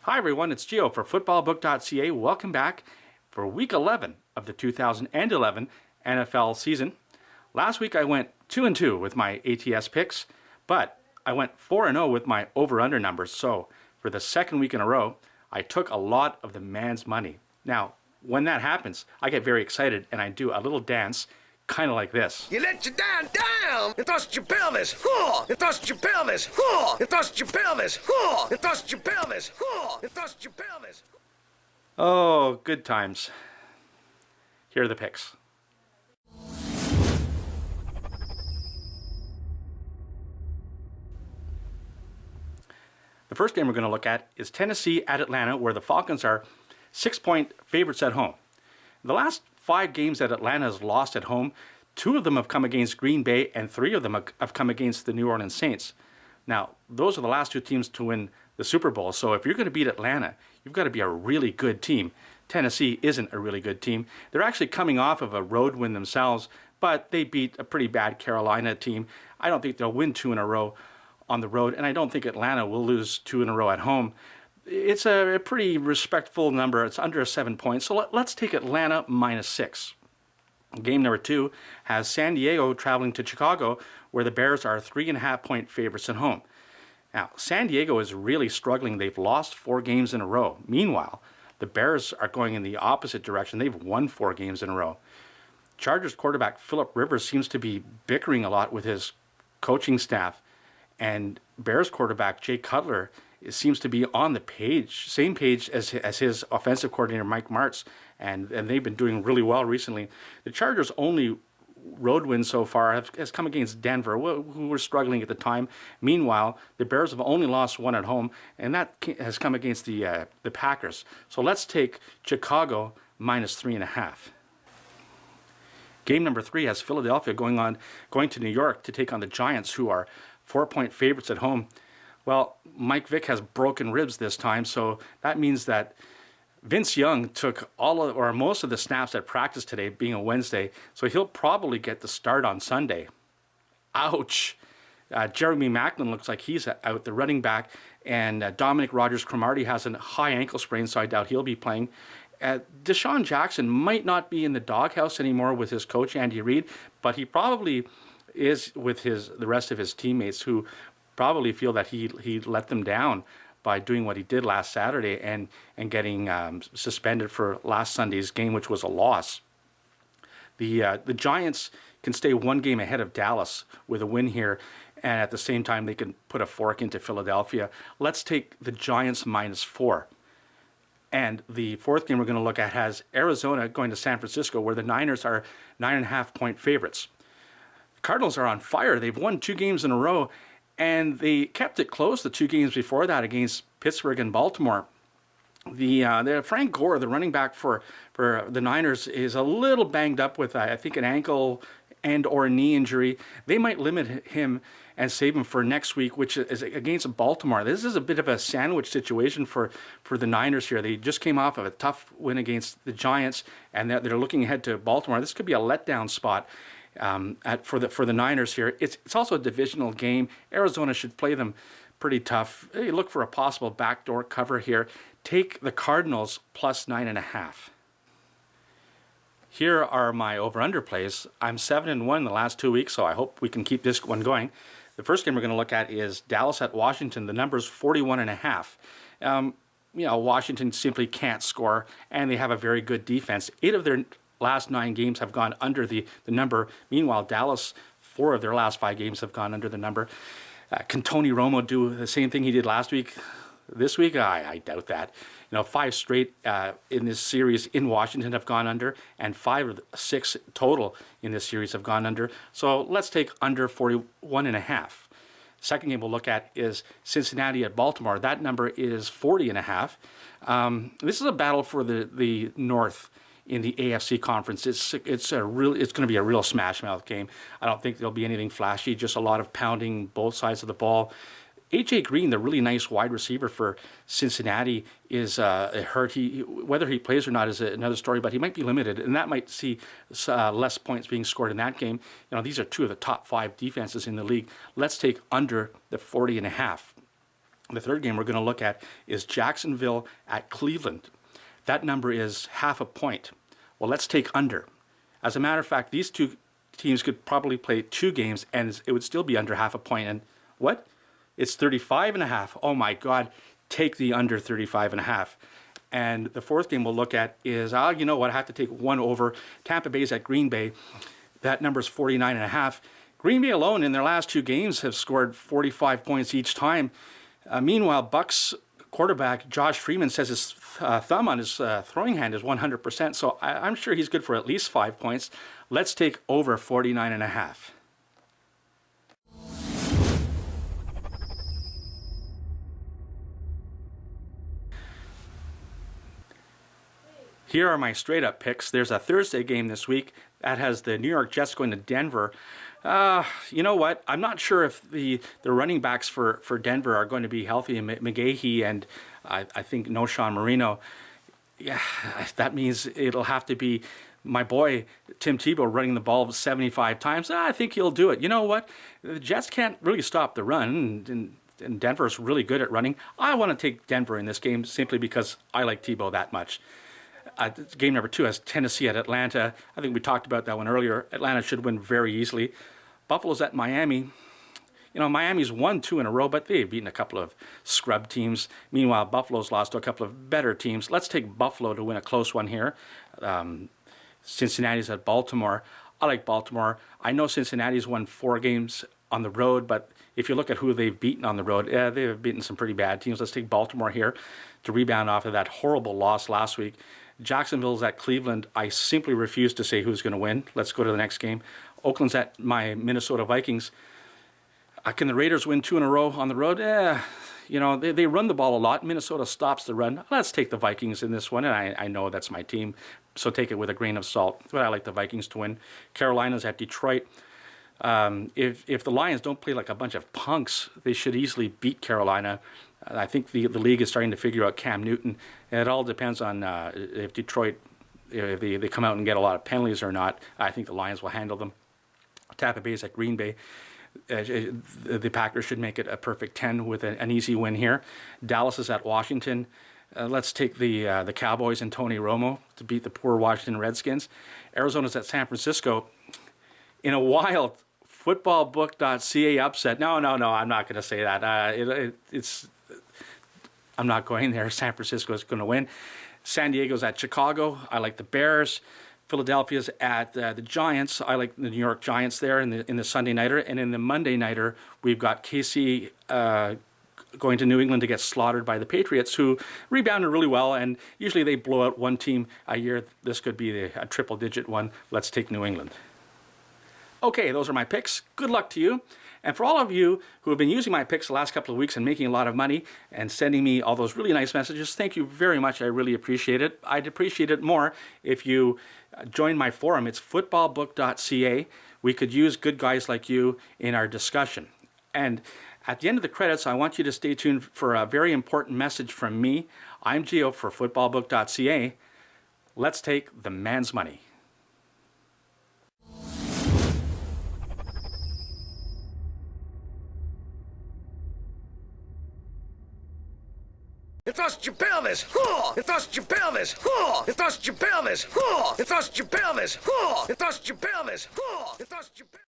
Hi everyone, it's Gio for footballbook.ca. Welcome back for week 11 of the 2011 NFL season. Last week I went 2-2 with my ATS picks, but I went 4-0 with my over-under numbers. So for the second week in a row, I took a lot of the man's money. Now, when that happens, I get very excited and I do a little dance kind of like this. You let your down, and thrust your pelvis, and thrust your pelvis, and thrust your pelvis, and thrust your pelvis, and thrust your pelvis. Oh, good times. Here are the picks. The first game we're going to look at is Tennessee at Atlanta, where the Falcons are 6-point favorites at home. The last 5 games that Atlanta has lost at home, 2 of them have come against Green Bay and 3 of them have come against the New Orleans Saints. Now, those are the last 2 teams to win the Super Bowl, so if you're going to beat Atlanta, you've got to be a really good team. Tennessee isn't a really good team. They're actually coming off of a road win themselves, but they beat a pretty bad Carolina team. I don't think they'll win 2 in a row on the road, and I don't think Atlanta will lose 2 in a row at home. It's a pretty respectful number. It's under 7 points. So let's take Atlanta -6. Game number 2 has San Diego traveling to Chicago, where the Bears are 3.5-point favorites at home. Now, San Diego is really struggling. They've lost 4 games in a row. Meanwhile, the Bears are going in the opposite direction. They've won 4 games in a row. Chargers quarterback Phillip Rivers seems to be bickering a lot with his coaching staff. And Bears quarterback Jay Cutler seems to be on the page, same page as his offensive coordinator Mike Martz, and they've been doing really well recently. The Chargers' only road win so far has come against Denver, who were struggling at the time. Meanwhile, the Bears have only lost 1 at home, and that has come against the Packers. So let's take Chicago -3.5. Game number 3 has Philadelphia going to New York to take on the Giants, who are 4-point favorites at home. Well, Mike Vick has broken ribs this time, so that means that Vince Young took most of the snaps at practice today, being a Wednesday, so he'll probably get the start on Sunday. Ouch! Jeremy Maclin looks like he's out, the running back, and Dominic Rodgers-Cromartie has a high ankle sprain, so I doubt he'll be playing. Deshaun Jackson might not be in the doghouse anymore with his coach, Andy Reid, but he probably is with the rest of his teammates, who probably feel that he let them down by doing what he did last Saturday and getting suspended for last Sunday's game, which was a loss. The Giants can stay 1 game ahead of Dallas with a win here, and at the same time they can put a fork into Philadelphia. Let's take the Giants -4. And the fourth game we're going to look at has Arizona going to San Francisco, where the Niners are 9.5-point favorites. The Cardinals are on fire. They've won 2 games in a row, and they kept it close the 2 games before that against Pittsburgh and Baltimore. The Frank Gore, the running back for the Niners, is a little banged up with, I think, an ankle and or a knee injury. They might limit him and save him for next week, which is against Baltimore. This is a bit of a sandwich situation for the Niners here. They just came off of a tough win against the Giants, and they're looking ahead to Baltimore. This could be a letdown spot for the Niners here. It's also a divisional game. Arizona should play them pretty tough. Hey, look for a possible backdoor cover here. Take the Cardinals +9.5. Here are my over-under plays. I'm 7-1 the last 2 weeks, so I hope we can keep this one going. The first game we're going to look at is Dallas at Washington. The number's 41.5. Washington simply can't score, and they have a very good defense. 8 of their last 9 games have gone under the number. Meanwhile, Dallas, 4 of their last 5 games have gone under the number. Can Tony Romo do the same thing he did last week? This week, I doubt that. 5 straight in this series in Washington have gone under, and 5 of the 6 total in this series have gone under. So let's take under 41.5. Second game we'll look at is Cincinnati at Baltimore. That number is 40.5. This is a battle for the North in the AFC conference. It's going to be a real smash mouth game. I don't think there'll be anything flashy, just a lot of pounding both sides of the ball. A.J. Green, the really nice wide receiver for Cincinnati, is hurt. Whether he plays or not is another story, but he might be limited, and that might see less points being scored in that game. These are 2 of the top 5 defenses in the league. Let's take under the 40.5. The third game we're going to look at is Jacksonville at Cleveland. That number is 0.5 point. Well, let's take under. As a matter of fact, these two teams could probably play 2 games and it would still be under 0.5 point. And what? It's 35.5. Oh my God, take the under 35.5. And the fourth game we'll look at is, you know what, I have to take 1 over. Tampa Bay's at Green Bay. That number is 49.5. Green Bay alone in their last 2 games have scored 45 points each time. Meanwhile, Bucks quarterback Josh Freeman says his thumb on his throwing hand is 100%. So I'm sure he's good for at least 5 points. Let's take over 49.5. Here are my straight-up picks. There's a Thursday game this week that has the New York Jets going to Denver. You know what? I'm not sure if the running backs for Denver are going to be healthy. McGahee and I think no Sean Marino. Yeah, that means it'll have to be my boy Tim Tebow running the ball 75 times. I think he'll do it. You know what? The Jets can't really stop the run, and Denver's really good at running. I want to take Denver in this game simply because I like Tebow that much. Game number 2 has Tennessee at Atlanta. I think we talked about that one earlier. Atlanta should win very easily. Buffalo's at Miami. You know, Miami's won 2 in a row, but they've beaten a couple of scrub teams. Meanwhile, Buffalo's lost to a couple of better teams. Let's take Buffalo to win a close one here. Cincinnati's at Baltimore. I like Baltimore. I know Cincinnati's won 4 games on the road, but if you look at who they've beaten on the road, they've beaten some pretty bad teams. Let's take Baltimore here to rebound off of that horrible loss last week. Jacksonville's at Cleveland. I simply refuse to say who's going to win. Let's go to the next game. Oakland's at my Minnesota Vikings. Can the Raiders win 2 in a row on the road? You know, they run the ball a lot. Minnesota stops the run. Let's take the Vikings in this one, and I know that's my team, so take it with a grain of salt. But I like the Vikings to win. Carolina's at Detroit. If the Lions don't play like a bunch of punks, they should easily beat Carolina. I think the league is starting to figure out Cam Newton. And it all depends on if Detroit, if they come out and get a lot of penalties or not. I think the Lions will handle them. Tampa Bay's at Green Bay. The Packers should make it a perfect 10 with an easy win here. Dallas is at Washington. Let's take the Cowboys and Tony Romo to beat the poor Washington Redskins. Arizona's at San Francisco. In a wild footballbook.ca upset. No, I'm not going to say that. I'm not going there. San Francisco is going to win. San Diego's at Chicago. I like the Bears. Philadelphia's at the Giants. I like the New York Giants there in the Sunday nighter. And in the Monday nighter, we've got KC going to New England to get slaughtered by the Patriots, who rebounded really well. And usually they blow out one team a year. This could be a triple-digit one. Let's take New England. Okay, those are my picks. Good luck to you. And for all of you who have been using my picks the last couple of weeks and making a lot of money and sending me all those really nice messages, thank you very much. I really appreciate it. I'd appreciate it more if you join my forum. It's footballbook.ca. We could use good guys like you in our discussion. And at the end of the credits, I want you to stay tuned for a very important message from me. I'm Gio for footballbook.ca. Let's take the man's money. Entrust your pelvis, entrust your pelvis, entrust your pelvis, entrust your pelvis, entrust your pelvis, entrust your pelvis.